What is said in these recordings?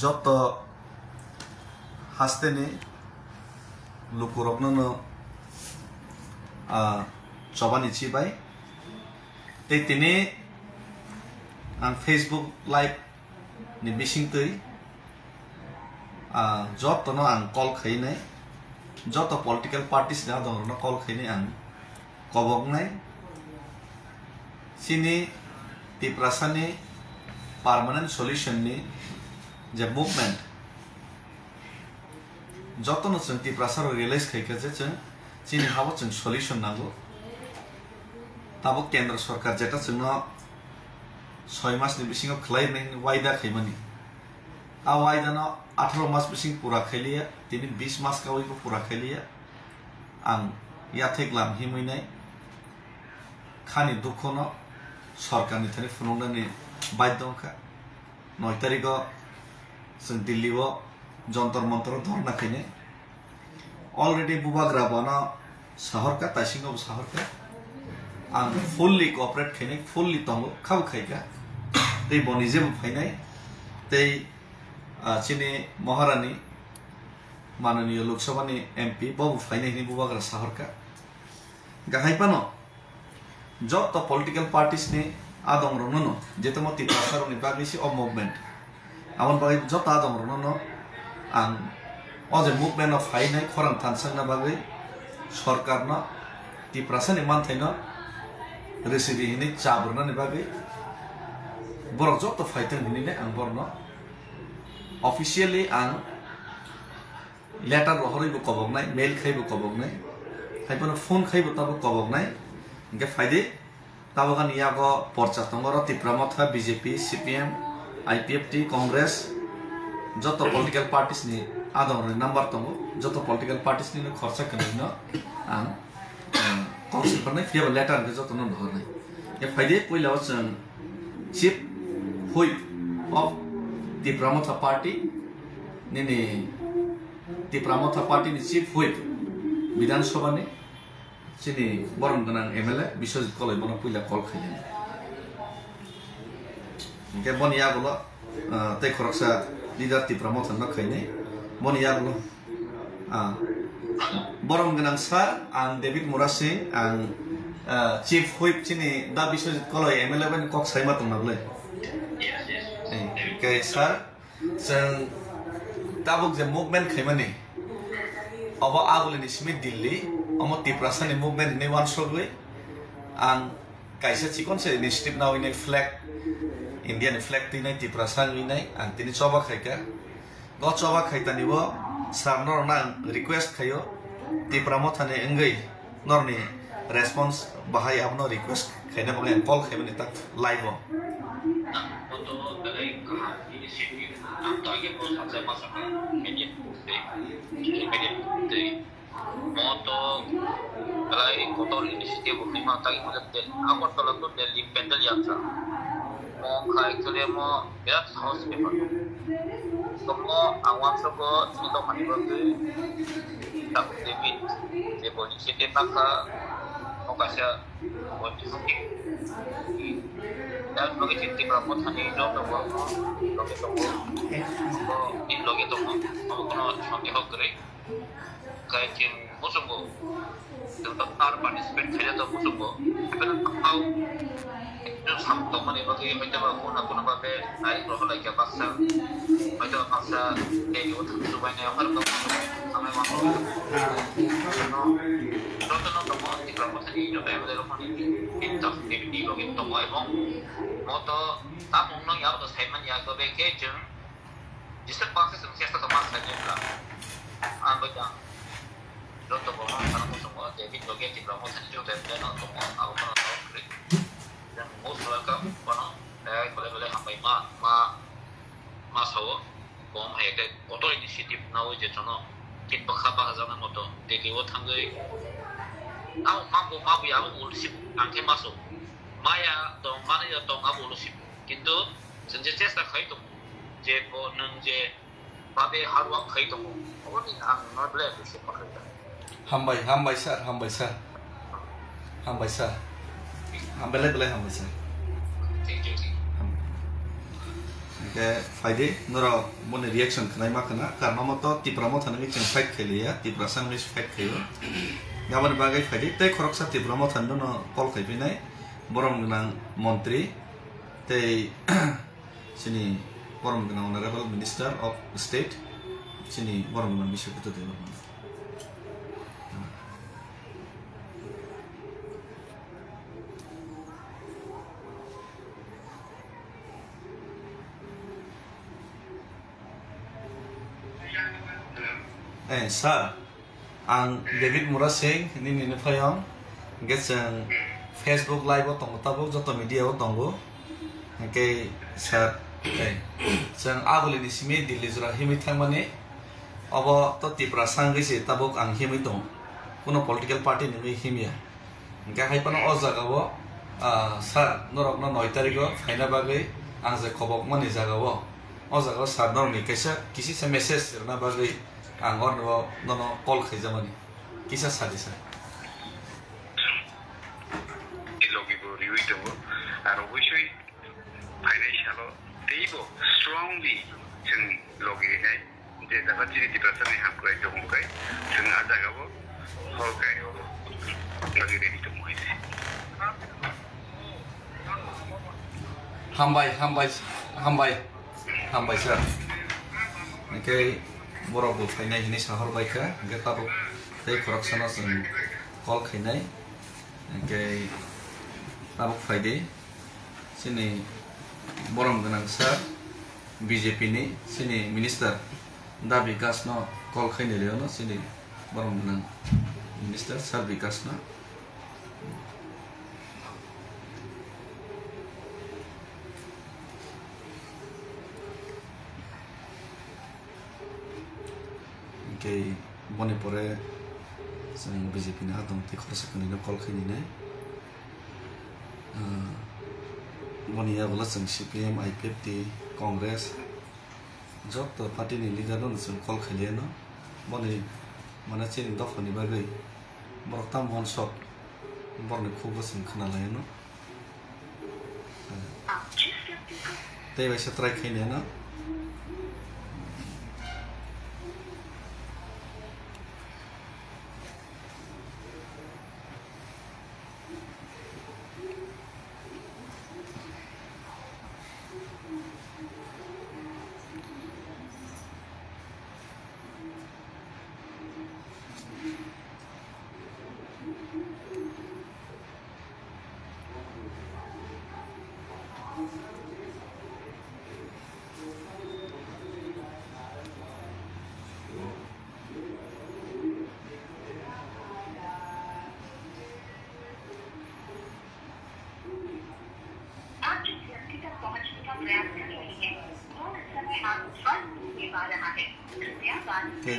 যত হাসতেনি লুকুরকনো চবানি চিবাই তৈ তিনি आं फेसबुक लाइव नि बिसिंतै जतनो आं कल खैनाय जत पलिटिकल पार्टीस ना दङ कल खैनाय आं कबगनाय सिनि तिप्रासानि पार्मानेंट सल्यूशन नि जे मुभमेंट जतनो जों तिप्रासार रियलाइज खैखा जे जों सिनि हाबो जों सल्यूशन नांगौ ताबो केंद्र सरकार जेटा जोंनो 6 मास नि बिसिङाव खलायनाय वायदा खैमानि आ वायदा न 18 मास बिसिङ पूरा खैलिया तिनि 20 मास कावैको पूरा खैलिया आं याथेग्लाम हिमैनाय खानि दुखन सरकारनि थाखाय फुनुंनानै बायदंखा 9 तारिखआव जों दिल्लीआव जंतर मंतर धरना खैने अलरेडी बुबाग्रा बना शहरका तासिङाव शहरका आं फुल्ली कोऑपरेट खैने फुल्ली तंगो खाव खैका तै बनि जेबो फायनाय तै चिनि महारानी माननीय लोकसभानि एमपी बाबु फायनायनि बुबाग्रा शहरका गाहायपानो जत पॉलिटिकल पार्टीस नि आदम रननो जेतम तिप्रासारनि बागैसि अ मुभमेंट आवन बागै जत आदम रननो आं अजे मुभमेंट अफ फायनाय खरां थानसांना बागै सरकारनो तिप्रासारनि मानथायनो रेसिडि हिनि चाब्रनानि बागै बरक जत फाइथों हिनिने आं बरनो ऑफिशियली आं लेटर रहरैबो कबगनाय मेल खैबो कबगनाय खायफोनो फोन खैबो ताबो कबगनाय इनके फायदे ताबगानि यागो परचा तंगर तिप्रामथा बीजेपी सीपीएम आईपीएफटी कांग्रेस जत पॉलिटिकल पार्टीस नि आदमनि नंबर तंगो जत पॉलिटिकल पार्टीस नि खर्चा करिनो आं कौसिफोरनो फियाबो लेटर के जतनो धरनाय ए फायदे पहिलाव जों चिफ हुइप अफ तिप्रामथा पार्टी निनि तिप्रामथा पार्टी नि चिफ हुइप विधानसभा नि चिनि बरम गनां एमएलए विश्वजित कलै बना पहिला कल खैया के बनिया गलो तै खरकसा लिडार तिप्रामथा न खैने बनिया गलो बरम गनां सार आं डेभिड मुरासिं आं चीफ हुइप चिनि दा विश्वजित कलै एमएलए बनि कक साइमा तंनाबले के सार जों ताबुक जे मुभमेंट खैमानि अब आगुलिनि सिमि दिल्ली अम तिप्रासानि मुभमेंट नि वान सगै आं कायसा चिकनसे इनिशिएटिभ नावैनाय फ्लैग इंडियानि फ्लैग तिनाय तिप्रासानिनाय आं तिनि चबा खायका ग चबा खायतानिबो सारनो आं रिक्वेस्ट खायो तिप्रामथानि अंगै नरनि रेस्पॉन्स बाहाय आपनो रिक्वेस्ट खायना बले कल खायमानि तक live moto kalai kotor inisiatif lima tagi mulut aku tolak tu Delhi pendel yatra mau kai kalian mau berat house paper semua awam soko itu mani bagi tak David dia inisiatif maka mau kasih inisiatif dan bagi cinta berapa tadi job tu bagi tu mau kena nanti hokre kai cing musuhmu tentang tar participate saja tu musuhmu tapi kau itu sampai mana bagi macam aku nak pakai naik roh lagi apa sah macam apa ini untuk supaya yang harus sama mampu contohnya kamu di kelompok tadi juga yang ada roh ini kita di login temu emang moto tamu nong yang harus hemat ya kau bagi cing jika paksa sengsiasa sama saja lah ambil Roto bohong karena musuh David logi di promosi juga dan aku pernah tahu klik dan musuh mereka pernah boleh sampai ma sawo bom heke kotor inisiatif nawo je chono kit bakha bahasa moto deki wo thangai au mampu ya ulusip angke masuk maya dong mana ya dong abu ulusip কিন্তু senje চেষ্টা খাইতো যে নং যে বাবে হারওয়া খাইতো ওনি আং নবলে বেশি পাখাইতা Hambai sar, hambai le hambai sar. ke faide nora mone reaction khnai ma khana karma moto tipra mo thanami cheng fight kheliya tipra sang mis fight khayo gabar bagai faide tei khoroksa tipra mo thanno no call khaipinai borom gnang montri tei sini borom gnang honorable minister of state sini borom gnang bisho kutu de sir, ang David Murasing ini payong geseng Facebook live otong tabuk joto media otonggo ke sir seng aguli ni simi dilizra himi thangmani abo to tipra sangisi tabuk ang himi tong kuno political party ni himia ga haipano o jagao sir norok no 9 tariko faina bagai ang je khobok mani jagao o jagao sir normi kaisa kisi se message na bagai angor no call khajamani kisa sadisa ilogi bo riwito aro wishui financial teibo strongly jeng logi hai je dapat jadi perasaan yang aku itu mungkin jeng ada gabo hokai lagi ready to move hambai sir okay borok bo fainai hini sahor baika ge tabuk tei corruption os call khainai ge tabuk faide sini borom ganang sir BJP ni sini minister da vikas no call khainai leo no sini borom ganang minister sir vikas no ke bone pore sang BJP na dong te khorsa kani no call khini ne boni ya bola sang CPM IPP Congress jot to party ni leader no sang call khali no boni mana chen do khani bagai borok tam mon shop borne khub sang khana lai no te ba sa try khini no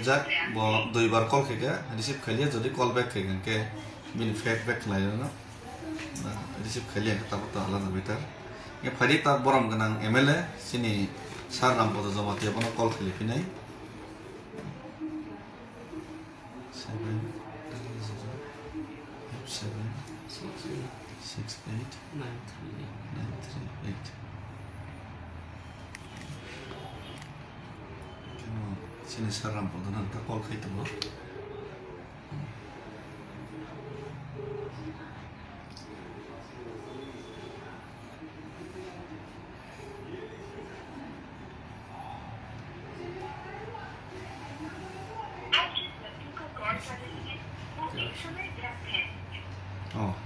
jak bo duibar call khega receive khaliya jodi call back khega ke min feedback lai no receive khaliya ta ta hala na better ye phari ta borom ganang MLA sini sar nam bodo jamati abono call khali pinai 768 sini saram bodo nan ta call khai tumo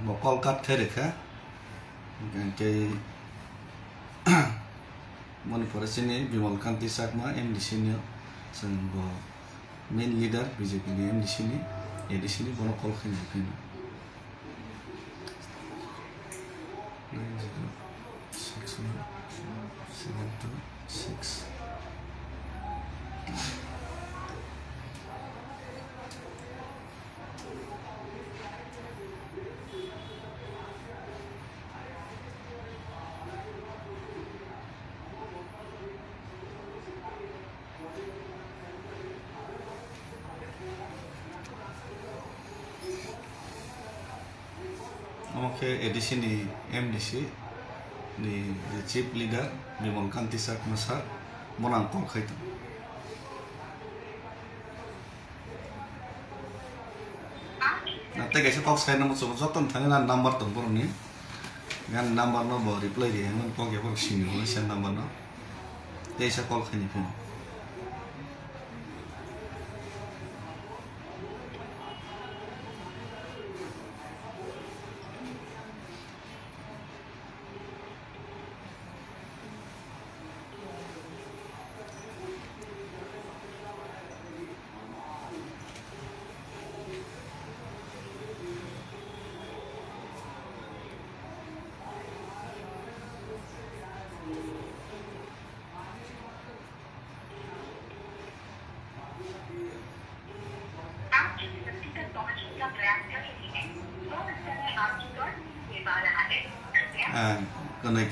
một call cắt thế được hả cái mon for sini Bimal Kanti Sakma MDC ni sang bo main leader BJP ni MDC ni edisi ni bono call khin khin 906 Oke, edisi ni MDC ni chief leader Bimal Kanti sir masar monang kol khaitu nate gaisa kok sai namu joton thani na number tong bor ni gan number no bo reply di han kok ge bor sini ho sen number no gaisa kol khani phin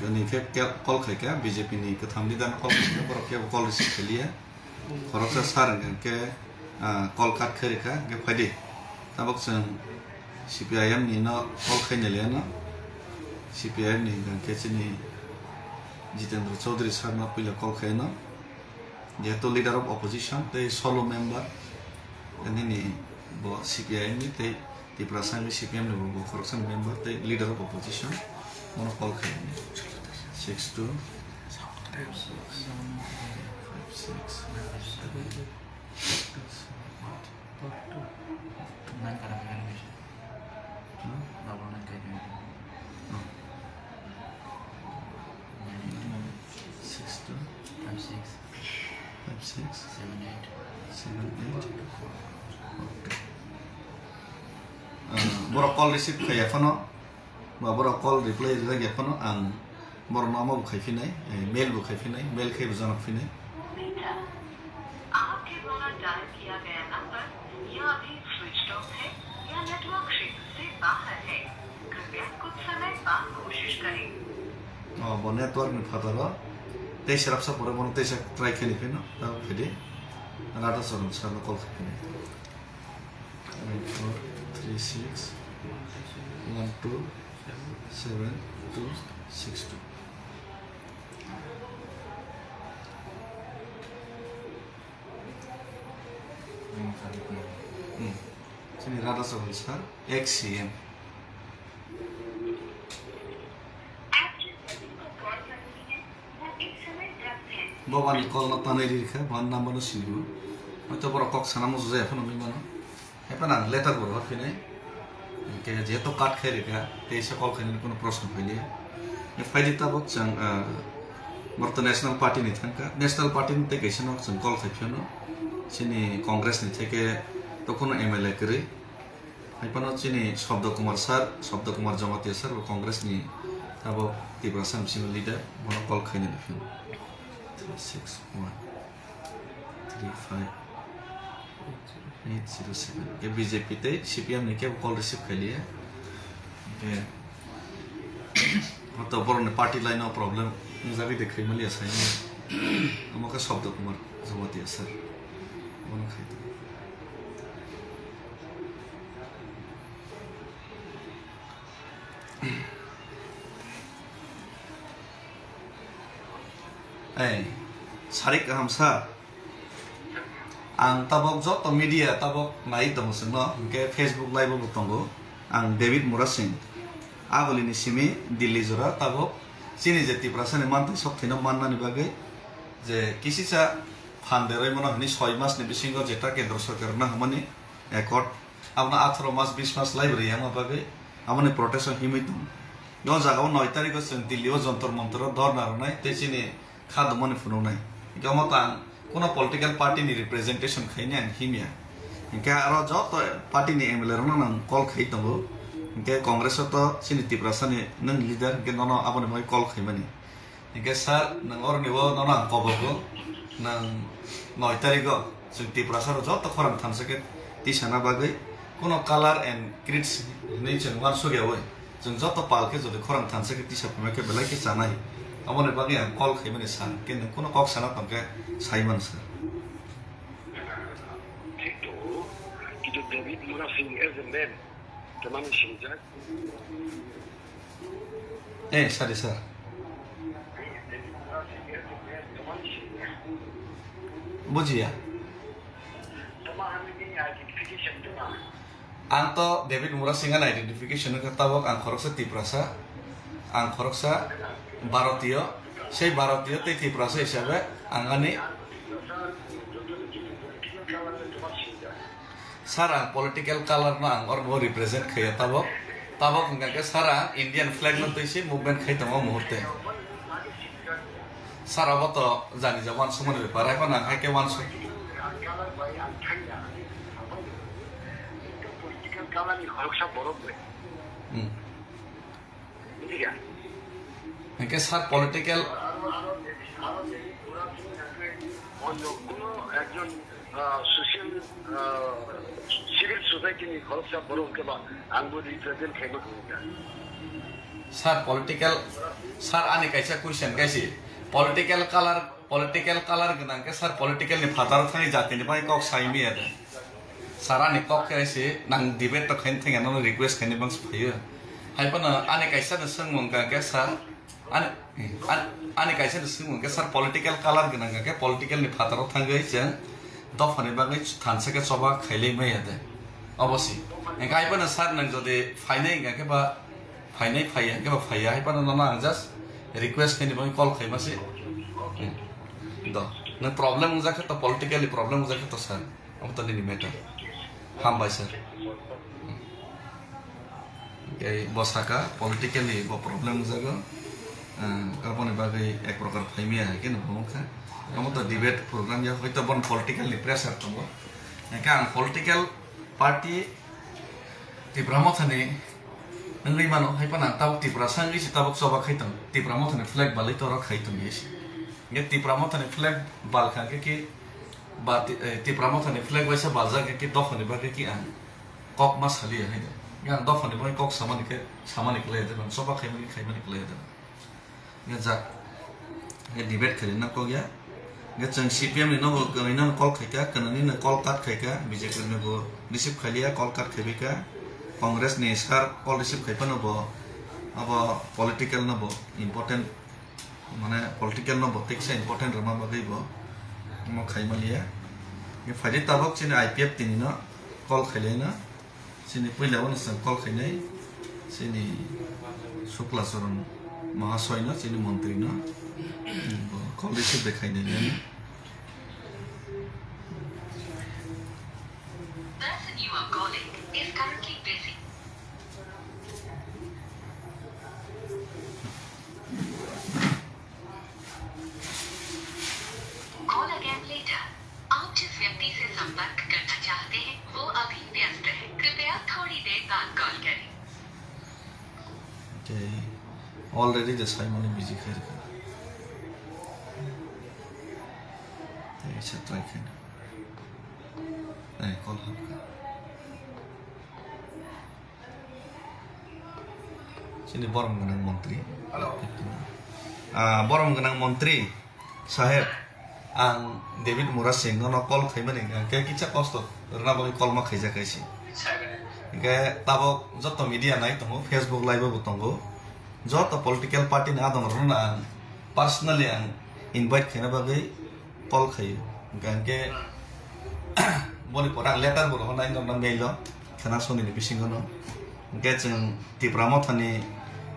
kani ke kol khai ka BJP ni ke thamdi dan kol ke borok ke kol receive khelia khorok sa sar ke kol kat khari ka ke phadi tabok sang CPIM ni no kol khaine le no CPIM ni ke chini Jitendra Chaudhary sir na pila kol khaina jeto leader of opposition te solo member ni bo CPIM ni te Tiprasang CPIM ni bo khorok sang member te leader of opposition mono call khaine 62 borok call receive khaya phano borok call reply lagi phano ang borok nama bu khai finai mail bu khai finai mail khai bu janak finai आपके द्वारा dial किया गया number या अभी switch off है या network क्षेत्र से बाहर है कृपया कुछ समय बाद कोशिश करें bo network ni phataro tei serap sa pore bon tei sa try khani phino ta phidi rata sorum sa call khani 36 12 7262 sini rata sorum sa XCM Bawa ni call na tanai rika, bawa number no silu. Itu borok kok sana mau susah apa namanya mana? Apa nang letter borok apa ni? Kayak jatuh card kiri ka, teisa call kiri ni kono proses file. Ni file itu abok cang, Marta National Party ni thangka, National Party ni teke sana cang call kiri no. Sini Congress ni teke, to kono MLA kiri. Apa no sini Shabda Kumar Jamatia sir, Congress ni abok Tiprasang sini leader, mana call kiri ni film. 6 1 3 5 807 के BJP ते CPM ने क्या call receive कर लिया के तो बरों ने party line और प्रॉब्लम मुझे भी देख रही मलिया साइन हम का शब्द कुमार जमातिया सर वो ना खाई sarik hamsa ang tabok joto media tabok nai tong sino ke Facebook live bo tongo ang David Murasing agoli ni simi Delhi jora tabok sini jeti prasane mantu sok thina manna ni bage je kisi sa phanderoi mono ni 6 mas ni bisingo jeta kendra sarkar na hamani accord amna 18 mas 20 mas live ri ama bage amani protection himitum no jagao 9 tarikh sen Delhi o jontor montor dharna nai te sini khad mone funo nai gamatan কোনো political party নি representation খাইনি আন হিমিয়া ইনকে আরো যত party নি MLA রন নং call খাই দঙ্গো ইনকে কংগ্রেস তো সিনি তিপ্রাসানি নং লিডার কে নন আবনে মই কল খাইমানি ইনকে স্যার নং অর নিবো নন কবগো নং 9 তারিখ जों तिप्रासार যত খরাম থানসকে তিসানা বাগৈ কোনো কালার এন্ড ক্রিটস নেই जों ওয়ান সগিয়াওই जों যত পালকে যদি খরাম থানসকে তিসা পমেকে বেলাইকে জানাই amone bagi ang call kay mani san ken kuno kok sana pangke Simon sir itu David Murasing as a man tamam shinjak sorry sir बुझिया आं तो डेविड मुरा सिंह आइडेंटिफिकेशन तबक आं खरकसा त्रिपुरासा आं खरकसा भारतीय से भारतीय ते त्रिपुरासा हिसाबै आंगानि सर आं पॉलिटिकल कलर ना आं और वो रिप्रेजेंट खैया तबक उनका के सर आं इंडियन फ्लैग न तो इसे मूवमेंट खै तमो मुहूर्ते सर अब तो जानी जवान समन व्यापार है ना है के वन सो इनके सर पॉलिटिकल सिविल सोसाइटी नि खरसा बरो के बा आंगो रिप्रेजेंट खेलो सर पॉलिटिकल सर आने कैसा क्वेश्चन कैसे पॉलिटिकल कलर गना के सर पॉलिटिकल नि फातार थानी जाति नि बाय कक साइमी आरो सारा नि कक कैसे नां डिबेट तो खैन थेंगा नो रिक्वेस्ट खैन बंस फयो हाइपन आने कैसा न संग मंगा के सर आने कैसा न संग मंगा सर पॉलिटिकल कलर गना के पॉलिटिकल नि फातार थांगै जों दफानि बागै थानसे के सबा खैले मै आदे अवश्य हाइपन सर नों जदि फाइनै के बा फाइनै फाया के बा फाया हाइपन न आं जस्ट रिक्वेस्ट खैन बाय कल खैमासे द न प्रॉब्लम जाके तो पॉलिटिकली प्रॉब्लम जाके तो सर अब तो नहीं मैटर हम भाई सर के बसाका पॉलिटिकली वो प्रॉब्लम जागो काबोने बागै एक प्रकार फाइमिया है के न भमखा हम तो डिबेट प्रोग्राम या होय तो बन पॉलिटिकली प्रेशर तो का पॉलिटिकल पार्टी तिब्रामथने नंगै मानो हाइपना ताव तिब्रा सांगि सिताबक सबा खैतम तिब्रामथने फ्लैग बालै तो खैतम येसी ये तिब्रामथने फ्लैग बाल खाके कि बा तिब्रामथने फ्लैग वैसे बालजा के दफने बाके कि आं कक मा सालि है या दफने बाय कक सामानि क्ले दे सबा खैमानि क्ले दे या जा ये डिबेट खरि न को गया ये जों सीपीएम नि नो गैना कल खैका कननि न कल काट खैका बीजेपी नि गो रिसीव खलिया कल काट खैबिका कांग्रेस नि स्टार कल रिसीव खैपनो बो अब पॉलिटिकल न बो इम्पोर्टेंट माने पॉलिटिकल न बो टेक्स इम्पोर्टेंट रमा बागै बो म खैमालिया ये फाइदे ताबक चिन आईपीएफ तिनि न कल खैलेना चिनि पहिलाव न कल खैनै चिनि शुक्लाचरण महाशय न चिनि मन्त्री न कल receive देखाइनै person you are calling is currently busy. Call again later. आप जिस व्यक्ति से संपर्क करना चाहते हैं वो अभी व्यस्त है कृपया थोड़ी देर बाद कॉल करें Okay. Already the Simon busy khair ka. ऐसा ट्राई करना नहीं कॉल हमका sini borong genang menteri borong genang menteri sahib ang David Muras Singh no call khaimani ke kicha kosto rna bagi call ma khaija kaisi ke tabo joto media nai tongo Facebook live bo tongo joto political party na dong rna personally ang invite khaina bagi call khayo ke boni porang letter bo honai no mail khana soni ni bisingo no ke jeng tipramothani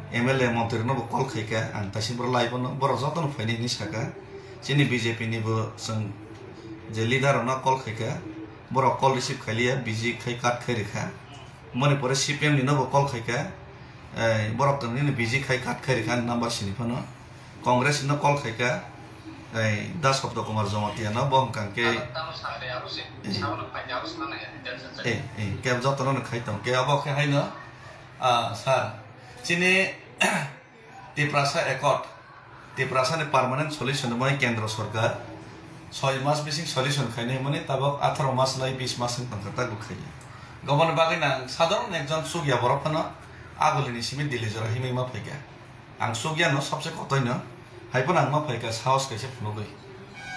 MLA मन्त्री न कल खैका आं तासिमब्र live न बर जतन फाइनायनि साका जोंनि BJP नि बो जों जे लिडार न कल खैका बर कल रिसीव खालिया बिजि खै काट खैरेखा मने परे सीपीएम नि न कल खैका बर तनि नि बिजि खै काट खैरेखा नम्बर सिनि फन कांग्रेस न कल खैका दास शब्द कुमार जमातिया न बम कांके के जतन न खैतम के अब खे हैन सर चिने तिप्रासा एकट तिप्रासा ने परमानेंट सल्यूशन माने केंद्र सरकार 6 मास बिसिं सल्यूशन खाइने माने तबक 18 मास लाई 20 मास तंखता गुखायो गबन बागैना साधारण एकजन सुगिया बरफन आगोलिनि सिमि दिल्ली जरा हिमैमा फैगा आं सुगिया न सबसे कतैन हाइपन आं मा फैगा साहस कैसे फुनगै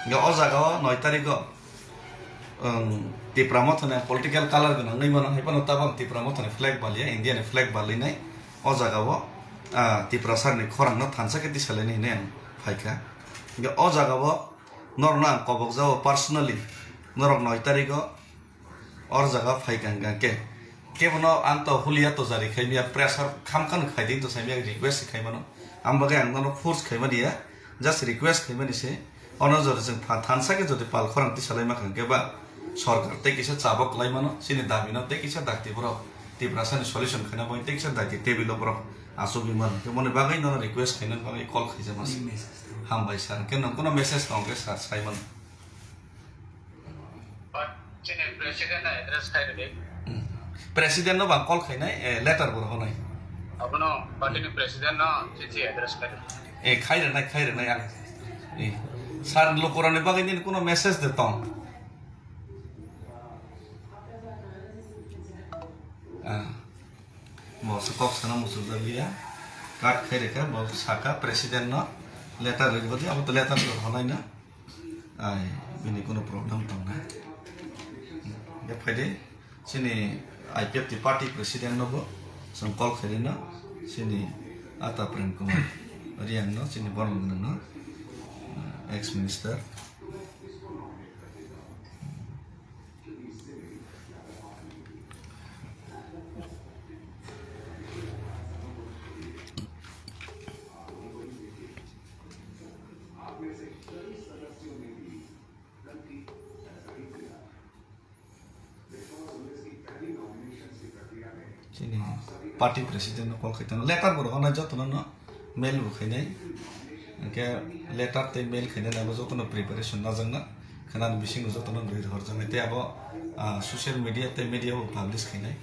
ग अ जागा 9 तारिख तिप्रामथने पॉलिटिकल कलर गन नै मन हाइपन तबक तिप्रामथने फ्लैग बालिया इंडिया ने फ्लैग बालिनाय अ जागाव तिप्रासारनि खरांनो थानसा केति सालायनि ने फाइका अ जागाव नर ना कबक जाओ पर्सनली नरक 9 तारिखो और जगह फाइकांगा के बनो आं तो हुलिया तो जारी खाइमिया प्रेशर खामखान खाइदिं तो साइमिया रिक्वेस्ट खाइमानो आं बगे आं ननो फोर्स खाइमानिया जस्ट रिक्वेस्ट खाइमानिसे अनजर जों थानसाके जदि पाल खरांति सालाइमा खांकेबा सरकार ते किसे चाबक लाइमानो सिनि दाबिनो ते किसे दाक्ति बरो तिब्रासानि सल्युशन खाना बय ते किसे दाक्ति टेबिलो बरो आसुबि मान के मने बागै ननो रिक्वेस्ट खाइना बागै कल खाइजामास हामबाय सार के नंकोनो मेसेज दंगे सार साइमन चिने प्रेसिडेंट एड्रेस खाइदे प्रेसिडेंट नो बा कल खाइनाय लेटर बर होनाय अपनो पार्टी प्रेसिडेंट न चिठी एड्रेस खाइदे खाइरनाय आं सार लोकराने बागै नि कोनो मेसेज देता बस कक सना मुसुदा लिया काट खाइरेका बस साका प्रेसिडेंट न लेटर लिबदि अब तो लेटर होनाय ना आइ बिनि कोनो प्रॉब्लम दंना या फाइदे सिनि आईपीएफ टी पार्टी प्रेसिडेंट नबो जों कल खाइरेना सिनि आता प्रेम कुमार रियां न सिनि बरमन न एक्स मिनिस्टर पार्टी प्रेसिडेंट कल खाइतन लेटर बर होना जतन न मेल बुखाइनाय के लेटर ते मेल खाइनाय नाबो जतन प्रिपारेशन नाजंना खानान बिसिं जतन दुइ हर जंगे ते अब सोशल मीडिया ते मीडिया बो पब्लिश खाइनाय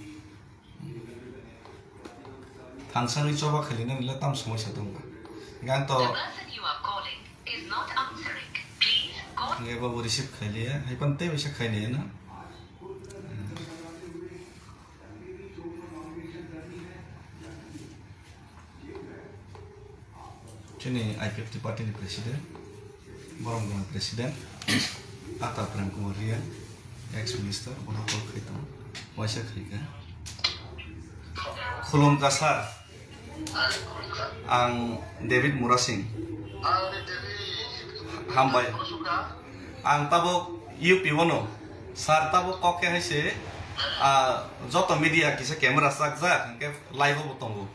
थांसानि चबा खाइलिना निला ताम समस्या दं गान तो ने बाबो रिसीव खाइलिया हाइपन ते बिसा खाइनाय ना Chini IPF party ni president, Borong president, Ata Prem Kumar Rian, ex minister, Borong Kol Khaitam, Waisa Khaika. Khulum Kasar, Ang David Murasing, Hambai, Ang Tabo UP Wono, Sar Tabo Koke Haise, Joto media kisa camera sakza, live botongo.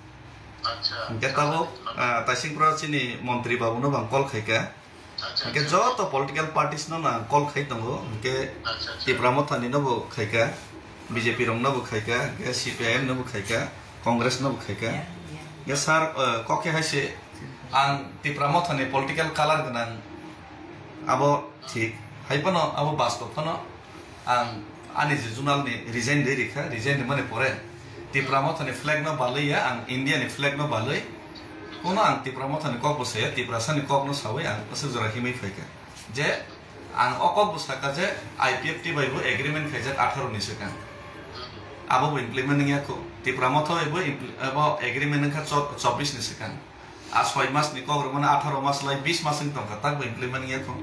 Ketabo tasing pro sini menteri babu no bang kol khaika ke joto political parties no na kol khai tango ke tipramotha ni no bo khaika BJP rong no bo khaika ke CPIM no bo khaika Congress no bo khaika ke sar koke haise ang tipramotha ni political color ganang abo thik haipano abo basto phano ang ani jurnal ni resign de rikha resign de mane pore Tipramotha ni flag no balai ang India ni flag no balai kono ang tipramotha ni kok bose tiprasa ni kok no sawe ang ase jora himai phaika je ang okok busaka je IPFT baibo agreement khaija 18 ni sekan abo implementing ya ko tipramotha baibo abo agreement kha 24 ni sekan a 6 mas ni kok romana 18 mas lai 20 mas ni tongka tak implementing ya ko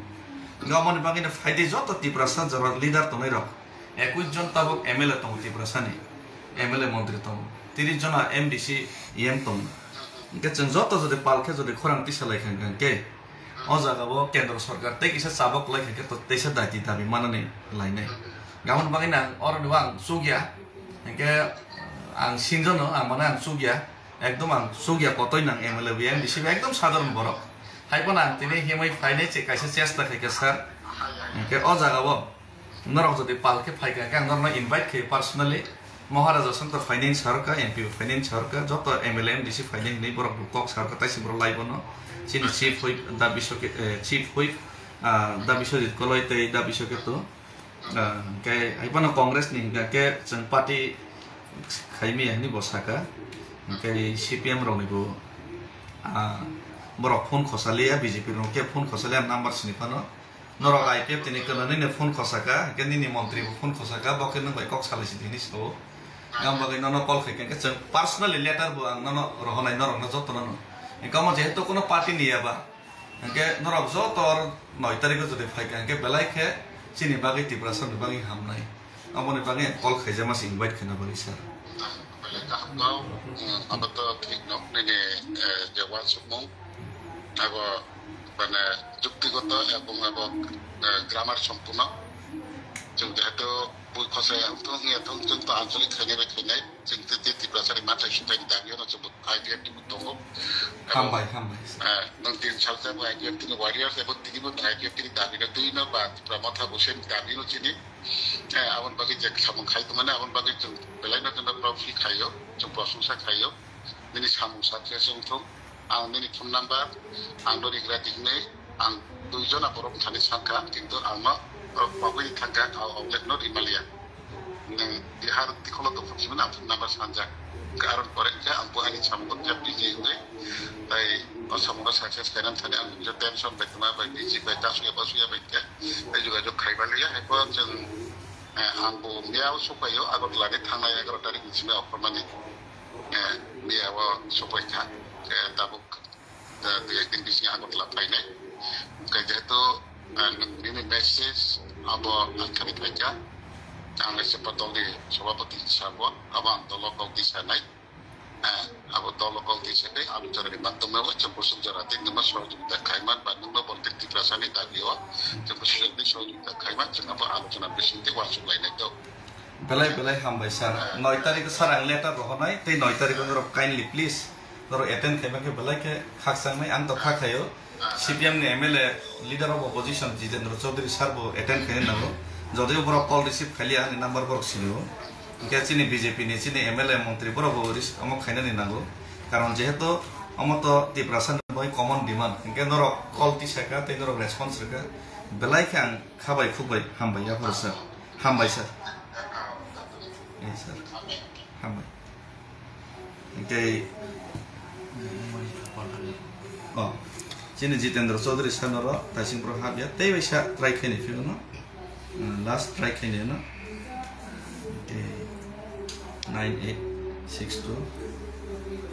gamon bangina faide joto tiprasa jora leader to nai rok 21 jon tabok MLA tong tiprasa ni MLA মন্ত্রী তম 30 জন MDC EM তম কে জত যদি পালকে যদি খরাংতি সালাই খান কে অ জাগাবো কেন্দ্র সরকার তে কিসে চাবক লাই খাকে তো তেসে দাইতি দাবি মানানে লাইনে গামন বাগিনা অর নিবাং সুগিয়া কে আং সিনজন আং মানে আং সুগিয়া একদম আং সুগিয়া কতই নাং MLA MDC একদম সাধারণ বড় হাইপন আং তিনি হিমাই ফাইনে চে কাইসে চেষ্টা খাকে স্যার কে অ জাগাবো নরক যদি পালকে ফাইকা কে নরনা ইনভাইট খে personally Maharaja Santa Finance Harka, MP Finance Harka, Jota MLM, DC Finance Neighbor of Cox Harka, Taisibro Libono, Chin Chief Whip, Dabishok, Chief Whip, Dabishok, Coloite, Dabishoketo, Kay Ipano Congress Ninga, San Party Kaimi and Nibosaka, Kay CPM Ronigo, Borok Pun Kosalia, BJP Roke Pun Kosalia, numbers Nipano, Nora IPF, Nikan Pun Kosaka, Ganini Montri, Pun Kosaka, Bokan by Cox Halicinis. Yang bagai nono call keken ke personal letter buang nono rohonai norong no joto nono. Kamu jehetu kono party ni ya ba. Ke norok joto 9 tarik jodi phaikan ke belai ke sini bagai tiprasan bagai hamnai. Kamu ni bagai call khaija mas invite khena bagi sir. Now abato thik nok ni jawan sumong abo মানে যুক্তিগত এবং grammar সম্পূর্ণ जों जेहेतु बुइ खसाय जों तो आंचलिक खायनाय जों त्रिपुरासारि माथाय सिन्थायनि दाबियाव जों IPFT दङ हामबाय नों 3 साल जाबाय IPFT नि वारियार्स एबा दिनिबो IPFT नि दाबिनो दुइनो बा त्रिपुरा माथा बसेन दाबिनो चिनि आवन बागै जे सामु खायतो माने आवन बागै जों बेलायना जों प्राउडलि खायो जों प्रशंसा खायो दिनै सामु साथ्रिया जोंथ' आं दिनै फन नाम्बार आं दरिग्रा दिगनै आं दुइजना बरफ थानि सानखा खिन्थु आंनो बावै थांगा आउटलेट नट इमालिया नों बिहार दिखौल' दफांसिमोन आं फन नाम्बार सानजा कारन परेंखा आं बहानि सामुखौ जा बिजि होनै ताइ आसामाव साक्सेस खायनानै थानाय आं बिजो टेनसन बायतमा बाय बिजि बाय तासुया बासुया बायते ताइ जुगाजुग खायबालिया हायबो जों आंबो मियाव सफायो आगत लाने थांनाय 11 तारिख सिम अफरमानि मियाव सफायखा दाबो दिन बिसिं आगत लाफायनाय ओंखाय जेहेतु नोंनि मेसेज अब आंखानि थाइजा आं एसे दलनि सभापति हिसाबै अब आं दल गावदि सानाय अब दल गावदि सानाय आलोचनानि माध्यमेव जों बसुंधराते नोंबो सहयोगिता खायमान बा नोंबो बन्टेक त्रिपुरासानि दाबियाव जों बसुंधरानि सहयोगिता खायमान जोंबो आलोचना बिसिंते वासुलायनाय दं बेलाय हामबाय सार 9 तारिख सार आं लेटार रहनाय ते 9 तारिख नरो काइन्डलि प्लीज नरो एटेन्ड खायमाके बेलायके खाकसांनाय आं तो खाखायो CPM नि MLA leader of opposition Jitendra Chaudhary sir बो अटेंड करने नागो जदिव बरो कॉल रिसीव खाली आनि नंबर बरो सिनो के चिनि बीजेपी नि चिनि MLA मंत्री बरो बो अमो खायना नि नागो कारण जेहेतु अमो तो त्रिपुरासन बय कॉमन डिमांड के नरो कॉल ति साका ते नरो रेस्पॉन्स रका बेलाय के आं खाबाय खुबाय हामबाय या फर सर हामबाय सर ए सर हामबाय के Sini Jitendra Chaudhary Sanora, Tasing Pro Habia, they wish at try can if you know. Last try can you know. 9862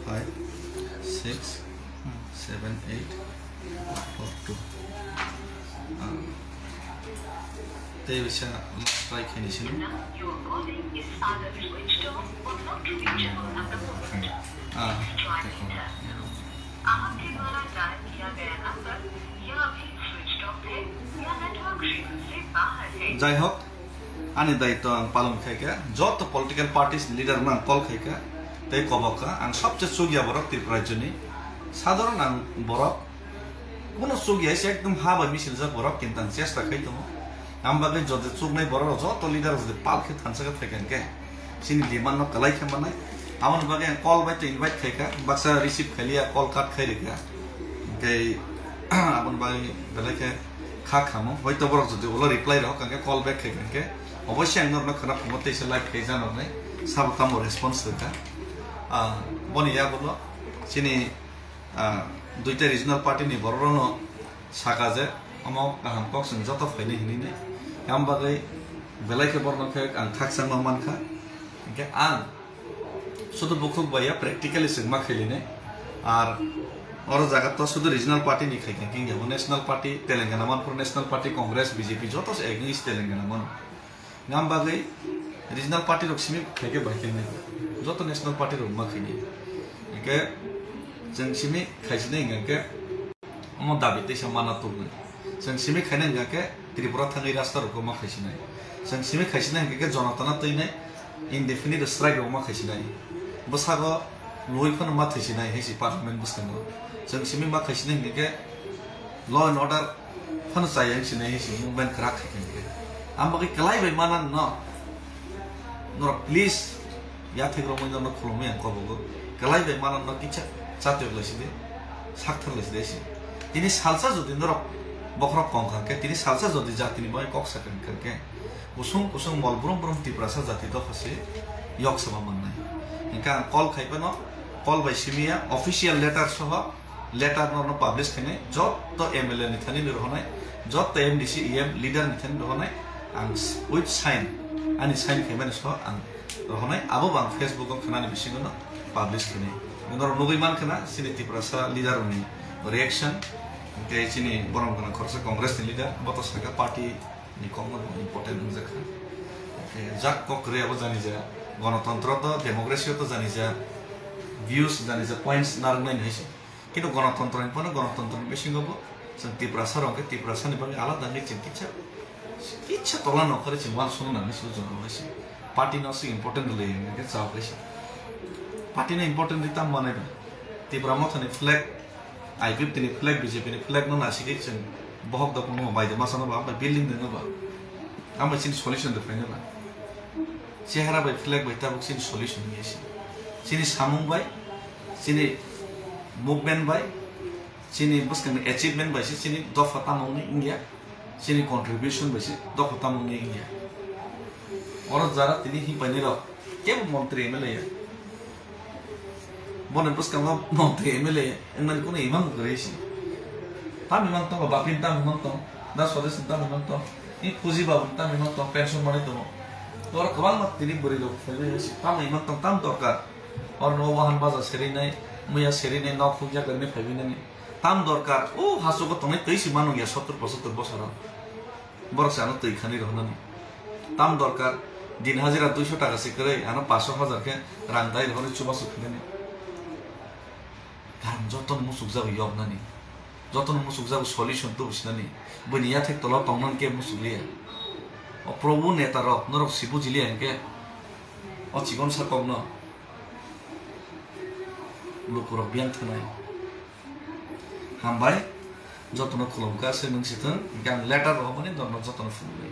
567842. They wish at last try can you know. Your calling is either switched off or not reachable at the moment. Try later. आपके द्वारा dial किया गया number या अभी switch off है या network क्षेत्र से बाहर है जय हो आनि दायित्व आं पालन खायका जत पलिटिकल पार्टीज लीडर मा कल खायका ते कबका आं सबसे सुगिया बरक त्रिपुरा राज्यनि साधारण आं बरक कोनो सुगिया एकदम हाबा मिसिल जा बरक किन्तान चेष्टा खायतो आं बागै जदे सुगनाय बरक जत लीडर जदे पालखे थानसका थायकान के सिनि डिमान्ड न कलाय खामानाय आवन बागे कॉल बाय तो इनवाइट खायका बक्सा रिसीव खालिया कॉल काट खायरेका के आवन बागे बेलेके खा खामो हयतो बरक जदि ओला रिप्लाई रह काके कॉल बैक खायका के अवश्य आं नरना खना फमते से लाइक खाय जानरनाय साबकाम रेस्पॉन्स रका बनिया बोलो सिनि दुइटा रिजनल पार्टी नि बररनो साकाजे अमो गाहाम कक्सन जत फायने हिनिने आं बागे बेलेके बरनखे आं खाकसां मानखा के आं शुद्ध बुकुक बाया प्रैक्टिकली सिग्मा खेलिने और जगह तो शुद्ध रीजनल पार्टी नहीं खाई किंग वो नेशनल पार्टी तेलंगाना मन पर नेशनल पार्टी कांग्रेस बीजेपी जो तो एग्निस्ट तेलंगाना मन नाम बागै रीजनल पार्टी रक्सिमी खाके बाइके नहीं जो तो नेशनल पार्टी रुमा खाई के जोंसिमी खाइसिने इंगे अमो दाबि ते समाना तुगने जोंसिमी खाइने इंगे त्रिपुरा थांगै रास्ता रुमा खाइसिने जोंसिमी खाइसिने इंगे जनताना तैने indefinite strike रुमा खाइसिने बसागो लुइफोन मा थैसिनाय हेसि पार्लियामेन्ट बुस्थुनो जों सिमि मा खाइसिनाय के लॉ एंड ऑर्डर फन चाय सिनाय हेसि मुभमेन्ट खरा खाइके आम बागै कलाय बाय माना न प्लीज या थेग्रो मैन न खुलुमे आं कबगो कलाय बाय माना न किचा चात्यो लसिदे साक्थर लसिदे सि तिनी सालसा जदि न बखरा पंखा के तिनी सालसा जदि जातिनि बाय कक सकन करके कुसुम मलब्रम त्रिपुरासा जाति द फसे यक सभा मननाय इनका कॉल खाइबा न कॉल बाय सिमिया ऑफिशियल लेटर सह लेटर न पब्लिश खने जत तो MLA निथानि रहनाय जत तो MDC EM लीडर निथानि रहनाय आं विथ साइन आनि साइन खाइबानि सह आं रहनाय आबो बां फेसबुक खनानि बिसिगो न पब्लिश खने नर नुगैमान खना सिनि त्रिपुरासा लीडर नि रिएक्शन के चिनि बरम गना खरसा कांग्रेस नि लीडर बतो सका पार्टी नि कमन इम्पोर्टेन्ट जखा जाक कक्रे अब जानि जा गणतन्त्र तो डेमोक्रेसी तो जानि जा व्यूज जानि जा पॉइंट्स नारनाय नहिसे किन्तु गणतन्त्र नि पन गणतन्त्र नि बिसिंगबो जों त्रिपुरा सारंके त्रिपुरा सारनि बागै आलादा जों किच्छा तला नखरे जों वान सुनानै सुजुनावैसो पार्टीनाव सो इम्पोर्टेन्ट लैयो जावैसो पार्टीना इम्पोर्टेन्ट दिता माने त्रिपुरा मथनि फ्लेग आईपीएफनि फ्लेग बीजेपीनि फ्लेग न नासिकै जों बहक दक न बायदे मासानो बा बिल्डिं दङबा आमबा सिन सल्युशन दे फाइनल चेहरा बाय फ्लेग बाय ताबुक सिन सल्युशन गैयासि सिनि सामुं बाय सिनि मुभमेन्ट बाय सिनि बुस्कन अचीवमेन्ट बाय सिनि दफा तामंनि इंडिया सिनि कंट्रीब्यूशन बाय दफा तामंनि इंडिया और जारा तिनि हि पाइने र के मंत्री एमएलए बने बुस्कन मंत्री एमएलए एनन कोन इमाम गरेसि ताम इमाम त बापिन ताम इमाम त दा सदस्य ताम इमाम त इ फुजी बाबु ताम इमाम त पेंशन माने त और गोबां तिनि बोरै लोग फैबायसि ताम इमाम त ताम दरकार और न वाहन बाजा सेरिनाय मैया सेरिनाय नाव फुजा गर्ने फैबिनाय ताम दरकार ओ हासोबो तनै तैसि मानु या 70-75 बছर बरसानो तै खानि रहनानै ताम दरकार दिन हाजिरा 200 টাকা से करे आनो 500,000 के रांदाय रहने चुबासु फिनानै गान जतन मुसुक जाबो यबनानि जतन मुसुक जाबो सल्युशन तो बिसनानि बनिया थे तला तंगन के मुसुलिया ओ प्रभु नेता र नरक सिबु जिलिया के ओ चिकन साकगन लुकुर बियान थनाय हामबाय जतन खुलमका से नंसितन गान लेटर रहबनि दन जतन फुलै